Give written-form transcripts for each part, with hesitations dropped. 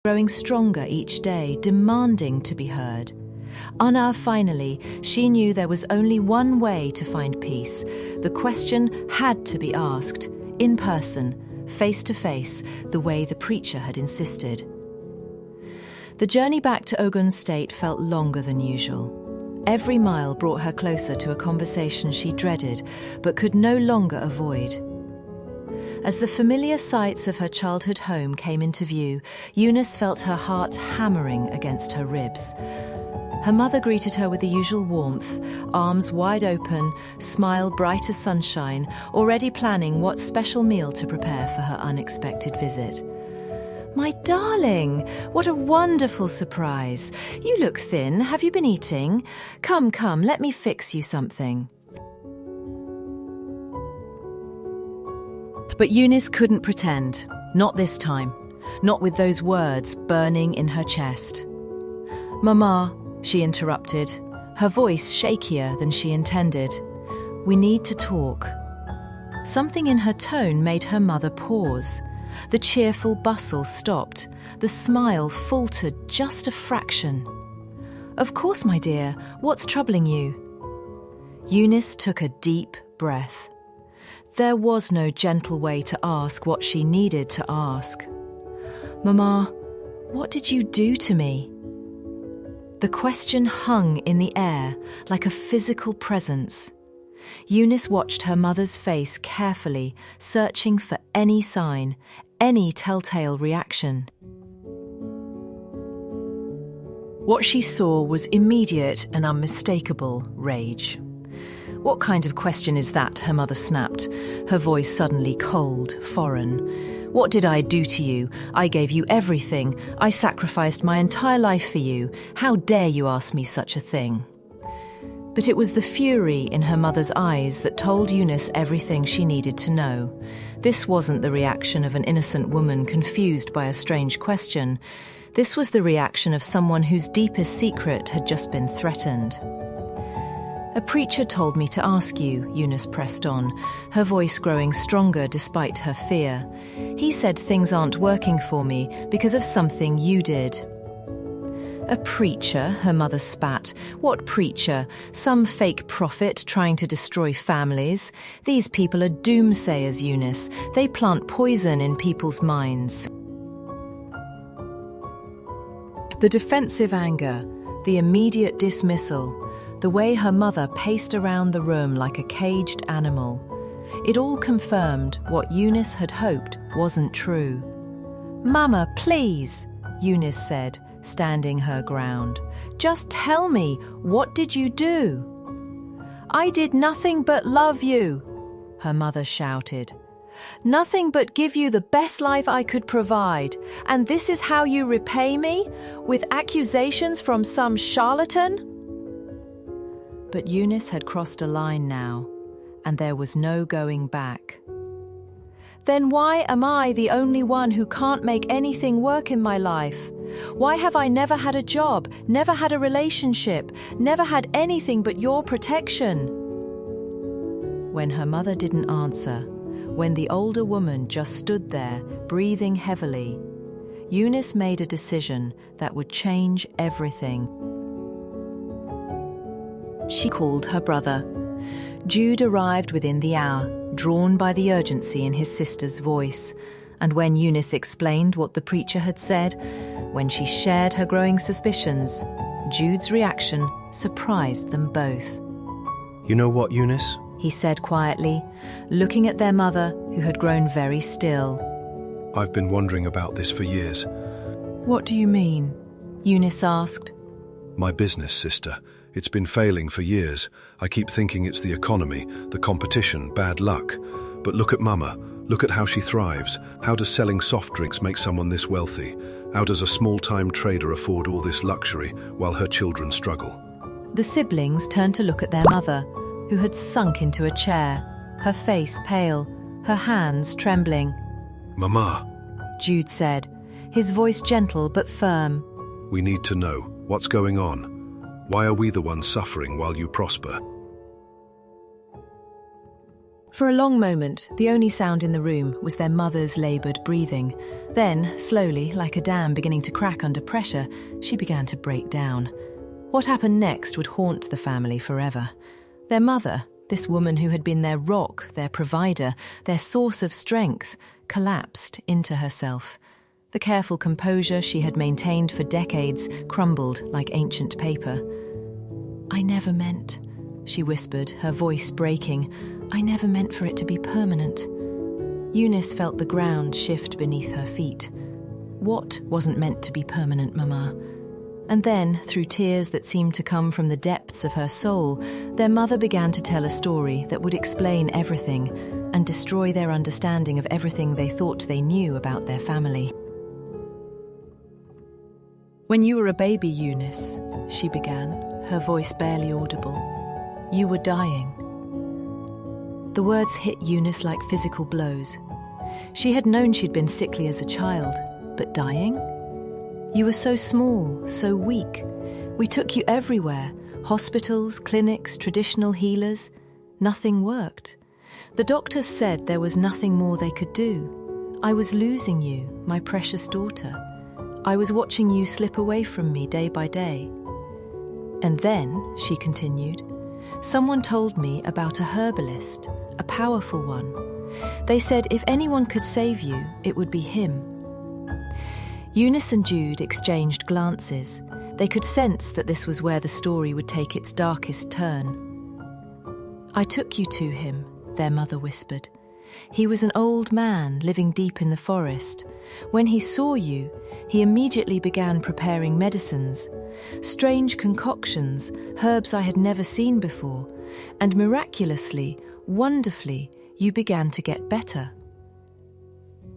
growing stronger each day, demanding to be heard. Finally, she knew there was only one way to find peace. The question had to be asked, in person, face to face, the way the preacher had insisted. The journey back to Ogun State felt longer than usual. Every mile brought her closer to a conversation she dreaded, but could no longer avoid. As the familiar sights of her childhood home came into view, Eunice felt her heart hammering against her ribs. Her mother greeted her with the usual warmth, arms wide open, smile bright as sunshine, already planning what special meal to prepare for her unexpected visit. "My darling, what a wonderful surprise. You look thin. Have you been eating? Come, let me fix you something." But Eunice couldn't pretend. Not this time. Not with those words burning in her chest. "Mama," she interrupted, her voice shakier than she intended. "We need to talk." Something in her tone made her mother pause. The cheerful bustle stopped. The smile faltered just a fraction. "Of course, my dear. What's troubling you?" Eunice took a deep breath. There was no gentle way to ask what she needed to ask. "Mama, what did you do to me?" The question hung in the air like a physical presence. Eunice watched her mother's face carefully, searching for any sign, any telltale reaction. What she saw was immediate and unmistakable rage. "What kind of question is that?" her mother snapped, her voice suddenly cold, foreign. "What did I do to you? I gave you everything. I sacrificed my entire life for you. How dare you ask me such a thing?" But it was the fury in her mother's eyes that told Eunice everything she needed to know. This wasn't the reaction of an innocent woman confused by a strange question. This was the reaction of someone whose deepest secret had just been threatened. "A preacher told me to ask you," Eunice pressed on, her voice growing stronger despite her fear. "He said things aren't working for me because of something you did." "A preacher?" her mother spat. "What preacher? Some fake prophet trying to destroy families? These people are doomsayers, Eunice. They plant poison in people's minds." The defensive anger, the immediate dismissal, the way her mother paced around the room like a caged animal. It all confirmed what Eunice had hoped wasn't true. "Mama, please," Eunice said, standing her ground. "Just tell me, what did you do?" "I did nothing but love you," her mother shouted. "Nothing but give you the best life I could provide. And this is how you repay me? With accusations from some charlatan?" But Eunice had crossed a line now, and there was no going back. "Then why am I the only one who can't make anything work in my life? Why have I never had a job, never had a relationship, never had anything but your protection?" When her mother didn't answer, when the older woman just stood there, breathing heavily, Eunice made a decision that would change everything. She called her brother. Jude arrived within the hour, drawn by the urgency in his sister's voice. And when Eunice explained what the preacher had said, when she shared her growing suspicions, Jude's reaction surprised them both. "You know what, Eunice?" he said quietly, looking at their mother, who had grown very still. "I've been wondering about this for years." "What do you mean?" Eunice asked. "My business, sister. It's been failing for years. I keep thinking it's the economy, the competition, bad luck. But look at Mama. Look at how she thrives. How does selling soft drinks make someone this wealthy? How does a small-time trader afford all this luxury while her children struggle?" The siblings turned to look at their mother, who had sunk into a chair, her face pale, her hands trembling. "Mama," Jude said, his voice gentle but firm. "we need to know. What's going on? Why are we the ones suffering while you prosper?" For a long moment, the only sound in the room was their mother's laboured breathing. Then, slowly, like a dam beginning to crack under pressure, she began to break down. What happened next would haunt the family forever. Their mother, this woman who had been their rock, their provider, their source of strength, collapsed into herself. The careful composure she had maintained for decades crumbled like ancient paper. "I never meant," she whispered, her voice breaking. "I never meant for it to be permanent." Eunice felt the ground shift beneath her feet. What wasn't meant to be permanent, Mama? And then, through tears that seemed to come from the depths of her soul, their mother began to tell a story that would explain everything and destroy their understanding of everything they thought they knew about their family. "When you were a baby, Eunice," she began, her voice barely audible, "you were dying." The words hit Eunice like physical blows. She had known she'd been sickly as a child, but dying? "You were so small, so weak. We took you everywhere, hospitals, clinics, traditional healers. Nothing worked. The doctors said there was nothing more they could do. I was losing you, my precious daughter. I was watching you slip away from me day by day. And then," she continued, "someone told me about a herbalist, a powerful one. They said if anyone could save you, it would be him." Eunice and Jude exchanged glances. They could sense that this was where the story would take its darkest turn. "I took you to him," their mother whispered. "He was an old man living deep in the forest. When he saw you, he immediately began preparing medicines, strange concoctions, herbs I had never seen before, and miraculously, wonderfully, you began to get better."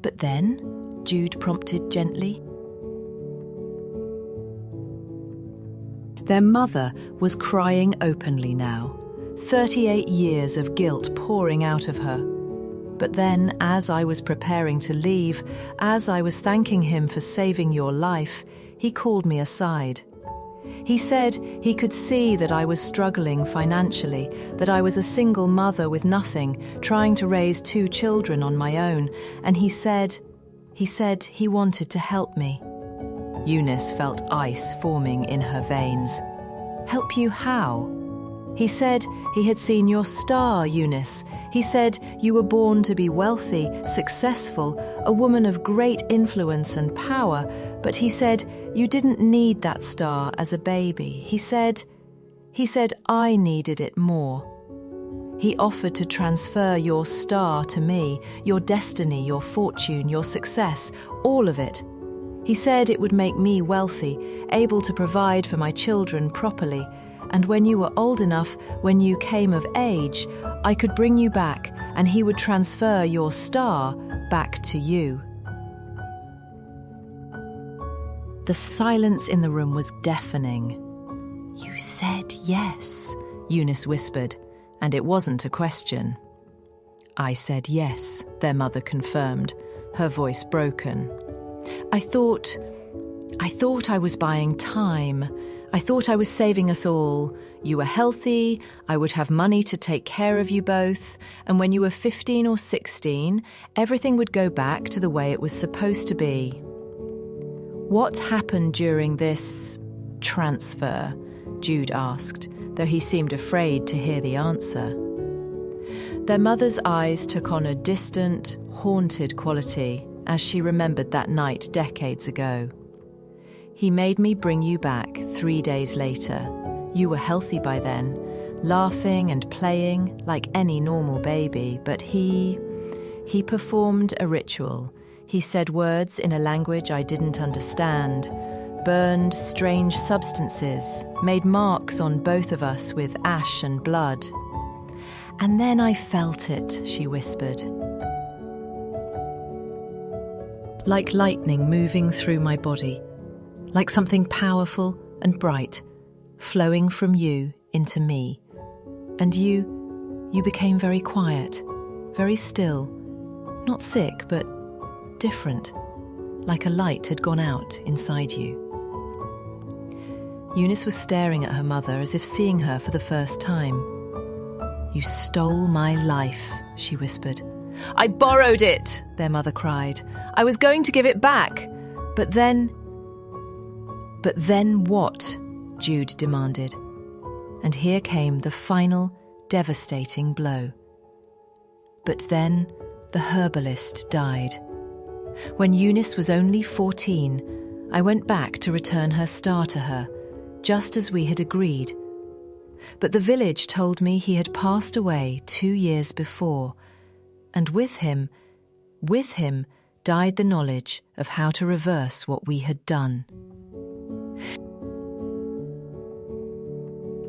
"But then?" Jude prompted gently. Their mother was crying openly now, 38 years of guilt pouring out of her. "But then, as I was preparing to leave, as I was thanking him for saving your life, he called me aside. He said he could see that I was struggling financially, that I was a single mother with nothing, trying to raise 2 children on my own, and he said he wanted to help me." Eunice felt ice forming in her veins. "Help you how?" "He said he had seen your star, Eunice. He said you were born to be wealthy, successful, a woman of great influence and power, but he said you didn't need that star as a baby. He said I needed it more. He offered to transfer your star to me, your destiny, your fortune, your success, all of it. He said it would make me wealthy, able to provide for my children properly, and when you were old enough, when you came of age, I could bring you back and he would transfer your star back to you." The silence in the room was deafening. "You said yes," Eunice whispered, and it wasn't a question. "I said yes," their mother confirmed, her voice broken. I thought I was buying time. I thought I was saving us all. You were healthy, I would have money to take care of you both, and when you were 15 or 16, everything would go back to the way it was supposed to be." "What happened during this transfer?" Jude asked, though he seemed afraid to hear the answer. Their mother's eyes took on a distant, haunted quality as she remembered that night decades ago. "He made me bring you back 3 days later. You were healthy by then, laughing and playing like any normal baby, but he performed a ritual. He said words in a language I didn't understand, burned strange substances, made marks on both of us with ash and blood. And then I felt it," she whispered. "Like lightning moving through my body, like something powerful and bright, flowing from you into me. And you became very quiet, very still, not sick, but different, like a light had gone out inside you." Eunice was staring at her mother as if seeing her for the first time. "You stole my life," she whispered. "I borrowed it," their mother cried. "I was going to give it back. But then what?" Jude demanded. And here came the final, devastating blow. But then the herbalist died. When Eunice was only 14, I went back to return her star to her, just as we had agreed. But the village told me he had passed away 2 years before, and with him died the knowledge of how to reverse what we had done.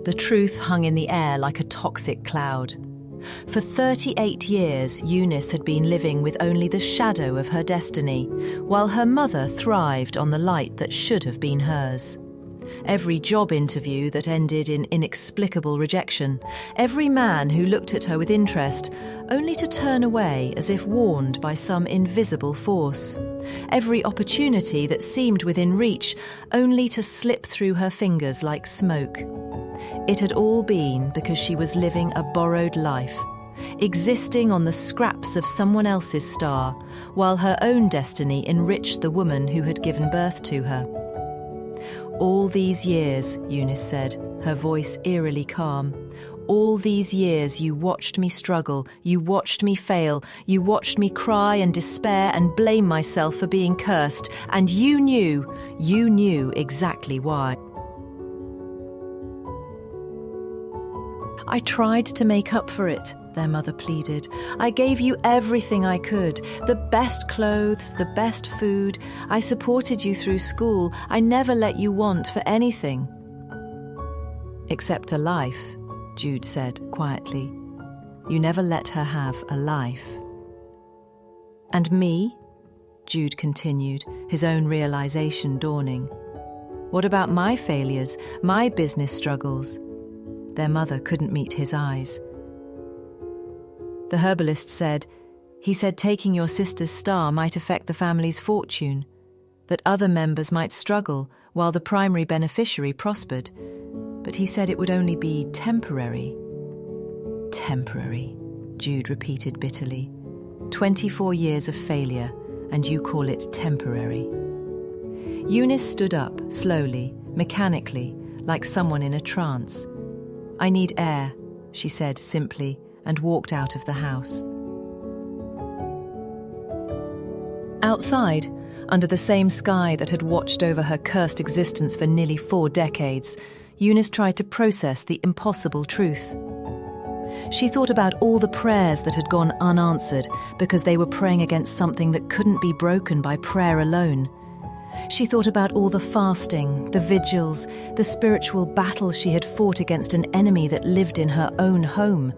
The truth hung in the air like a toxic cloud. For 38 years, Eunice had been living with only the shadow of her destiny, while her mother thrived on the light that should have been hers. Every job interview that ended in inexplicable rejection, every man who looked at her with interest, only to turn away as if warned by some invisible force. Every opportunity that seemed within reach, only to slip through her fingers like smoke. It had all been because she was living a borrowed life, existing on the scraps of someone else's star, while her own destiny enriched the woman who had given birth to her. "All these years," Eunice said, her voice eerily calm, "all these years you watched me struggle, you watched me fail, you watched me cry and despair and blame myself for being cursed, and you knew exactly why." "I tried to make up for it," their mother pleaded. "I gave you everything I could, the best clothes, the best food. I supported you through school. I never let you want for anything." "Except a life," Jude said quietly. "You never let her have a life." "And me?" Jude continued, his own realization dawning. "What about my failures, my business struggles?" Their mother couldn't meet his eyes. The herbalist said, "He said taking your sister's star might affect the family's fortune, that other members might struggle while the primary beneficiary prospered. But he said it would only be temporary." "Temporary," Jude repeated bitterly. 24 years of failure, and you call it temporary." Eunice stood up, slowly, mechanically, like someone in a trance. "I need air," she said simply, and walked out of the house. Outside, under the same sky that had watched over her cursed existence for nearly 4 decades, Eunice tried to process the impossible truth. She thought about all the prayers that had gone unanswered because they were praying against something that couldn't be broken by prayer alone. She thought about all the fasting, the vigils, the spiritual battles she had fought against an enemy that lived in her own home.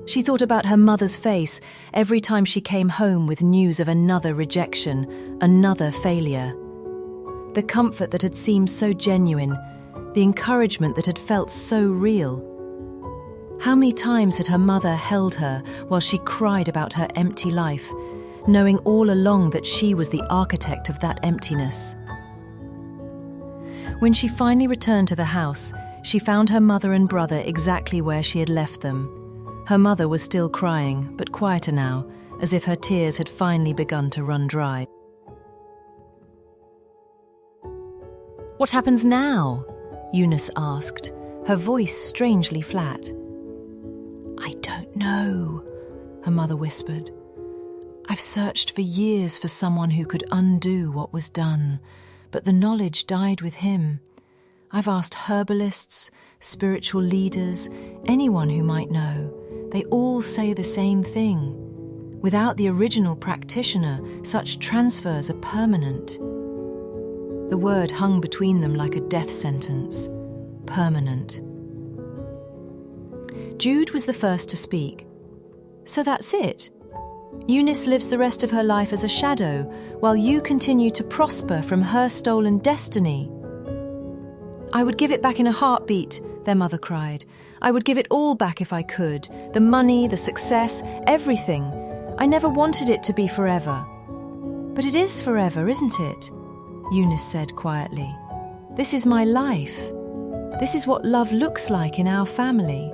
She thought about her mother's face every time she came home with news of another rejection, another failure. The comfort that had seemed so genuine, the encouragement that had felt so real. How many times had her mother held her while she cried about her empty life, knowing all along that she was the architect of that emptiness? When she finally returned to the house, she found her mother and brother exactly where she had left them. Her mother was still crying, but quieter now, as if her tears had finally begun to run dry. "What happens now?" Eunice asked, her voice strangely flat. "I don't know," her mother whispered. "I've searched for years for someone who could undo what was done, but the knowledge died with him. I've asked herbalists, spiritual leaders, anyone who might know. They all say the same thing. Without the original practitioner, such transfers are permanent." The word hung between them like a death sentence. Permanent. Jude was the first to speak. "So that's it? Eunice lives the rest of her life as a shadow, while you continue to prosper from her stolen destiny." "I would give it back in a heartbeat," their mother cried. "I would give it all back if I could. The money, the success, everything. I never wanted it to be forever." "But it is forever, isn't it?" Eunice said quietly. "This is my life. This is what love looks like in our family."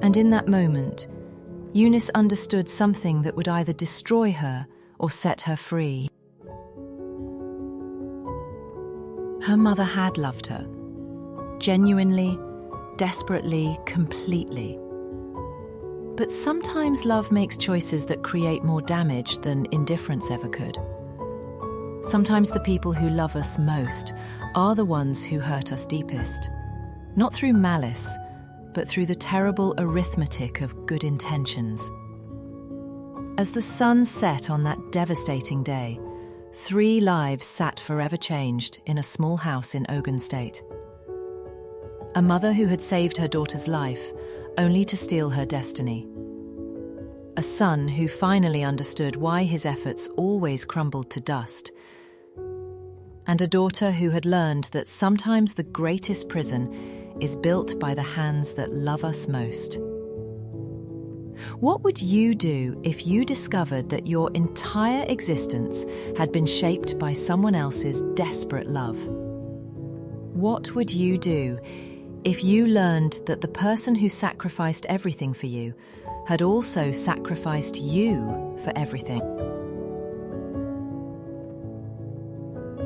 And in that moment, Eunice understood something that would either destroy her or set her free. Her mother had loved her, genuinely, desperately, completely. But sometimes love makes choices that create more damage than indifference ever could. Sometimes the people who love us most are the ones who hurt us deepest, not through malice, but through the terrible arithmetic of good intentions. As the sun set on that devastating day, 3 lives sat forever changed in a small house in Ogun State. A mother who had saved her daughter's life, only to steal her destiny. A son who finally understood why his efforts always crumbled to dust. And a daughter who had learned that sometimes the greatest prison is built by the hands that love us most. What would you do if you discovered that your entire existence had been shaped by someone else's desperate love? What would you do if you learned that the person who sacrificed everything for you had also sacrificed you for everything?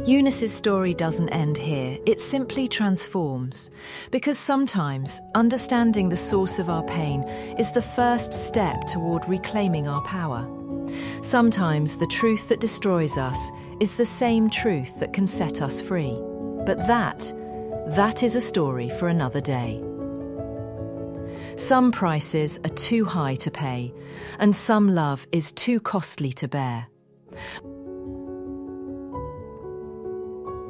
Eunice's story doesn't end here, it simply transforms. Because sometimes understanding the source of our pain is the first step toward reclaiming our power. Sometimes the truth that destroys us is the same truth that can set us free. But that is a story for another day. Some prices are too high to pay, and some love is too costly to bear.